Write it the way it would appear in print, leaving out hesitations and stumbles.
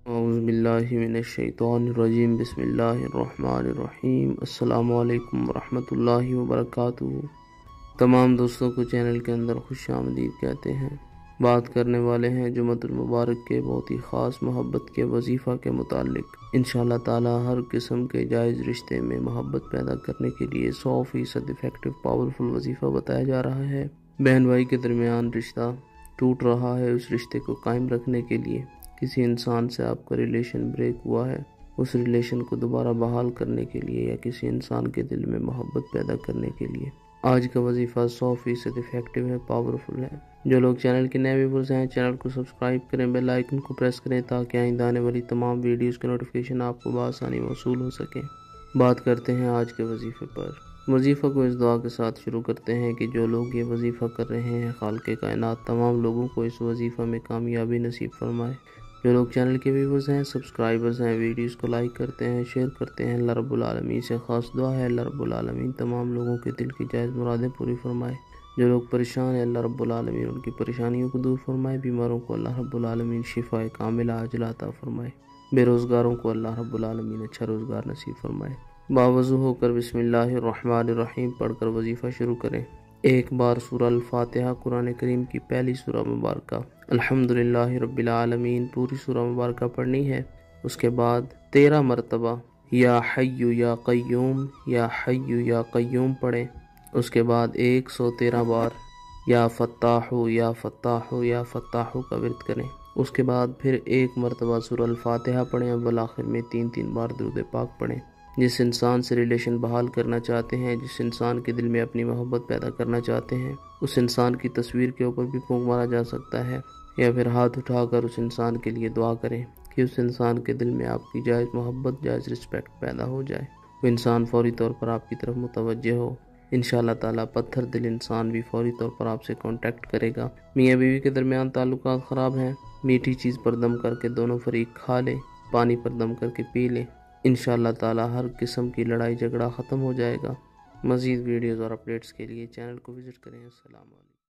اعوذ باللہ من الشیطان الرجیم بسم اللہ الرحمن الرحیم السلام علیکم ورحمۃ اللہ وبرکاتہ۔ تمام دوستوں کو چینل کے اندر خوش آمدید کہتے ہیں۔ بات کرنے والے ہیں جمعۃ المبارک کے بہت ہی خاص محبت کے وظیفہ کے متعلق۔ انشاءاللہ تعالی ہر قسم کے جائز رشتے میں محبت پیدا کرنے کے لیے 100% افیکٹو پاورفل وظیفہ بتایا جا رہا ہے۔ بہن بھائی کے درمیان رشتہ ٹوٹ رہا ہے، اس رشتے کو قائم رکھنے کے لیے کسی انسان سے آپ کا ریلیشن بریک ہوا ہے، اس ریلیشن کو دوبارہ بحال کرنے کے لیے یا کسی انسان کے دل میں محبت پیدا کرنے کے لیے آج کا وظیفہ 100% افیکٹو ہے، پاورفل ہے۔ جو لوگ چینل کے نئے ویورز ہیں چینل کو سبسکرائب کریں، بیل آئیکن کو پریس کریں تاکہ آئندہ آنے والی تمام ویڈیوز کے نوٹیفیکیشن آپ کو بآسانی موصول ہو سکیں۔ بات کرتے ہیں آج کے وظیفے پر۔ وظیفہ کو اس دعا کے ساتھ شروع کرتے ہیں کہ جو لوگ یہ وظیفہ کر رہے ہیں خالق کائنات تمام لوگوں کو اس وظیفہ میں کامیابی نصیب فرمائے۔ جو لوگ چینل کے ویورز ہیں سبسکرائبرز ہیں ویڈیوز کو لائک کرتے ہیں شیئر کرتے ہیں، اللہ رب العالمین سے خاص دعا ہے اللہ رب العالمین تمام لوگوں کے دل کی جائز مرادیں پوری فرمائے۔ جو لوگ پریشان ہیں اللہ رب العالمین ان کی پریشانیوں کو دور فرمائے، بیماروں کو اللہ رب العالمین شفاء کاملہ عاجلہ عطا فرمائے، بے روزگاروں کو اللہ رب العالمین اچھا روزگار نصیب فرمائے۔ باوضو ہو کر بسم اللہ الرحمن الرحیم پڑھ کر وظیفہ شروع کریں۔ ایک بار سورہ الفاتحہ قرآن کریم کی پہلی سورہ مبارکہ الحمدللہ رب العالمین پوری سورہ مبارکہ پڑھنی ہے۔ اس کے بعد 13 مرتبہ یا حی یا قیوم یا حی یا قیوم پڑھیں۔ اس کے بعد 113 بار یا فتاح یا فتاح یا فتاح کا ورد کریں۔ اس کے بعد پھر ایک مرتبہ سورہ الفاتحہ پڑھیں اور بالآخر میں 3 بار درود پاک پڑھیں۔ جس انسان سے ریلیشن بحال کرنا چاہتے ہیں، جس انسان کے دل میں اپنی محبت پیدا کرنا چاہتے ہیں، اس انسان کی تصویر کے اوپر بھی پھونک مارا جا سکتا ہے یا پھر ہاتھ اٹھا کر اس انسان کے لیے دعا کریں کہ اس انسان کے دل میں آپ کی جائز محبت جائز رسپیکٹ پیدا ہو جائے، وہ انسان فوری طور پر آپ کی طرف متوجہ ہو۔ انشاءاللہ تعالیٰ پتھر دل انسان بھی فوری طور پر آپ سے کانٹیکٹ کرے گا۔ میاں بیوی کے درمیان تعلقات خراب ہیں، میٹھی چیز پر دم کر کے دونوں فریق کھا لیں، پانی پر دم کر کے پی لیں، انشاءاللہ تعالیٰ ہر قسم کی لڑائی جھگڑا ختم ہو جائے گا۔ مزید ویڈیوز اور اپڈیٹس کے لیے چینل کو وزٹ کریں۔ السلام علیکم۔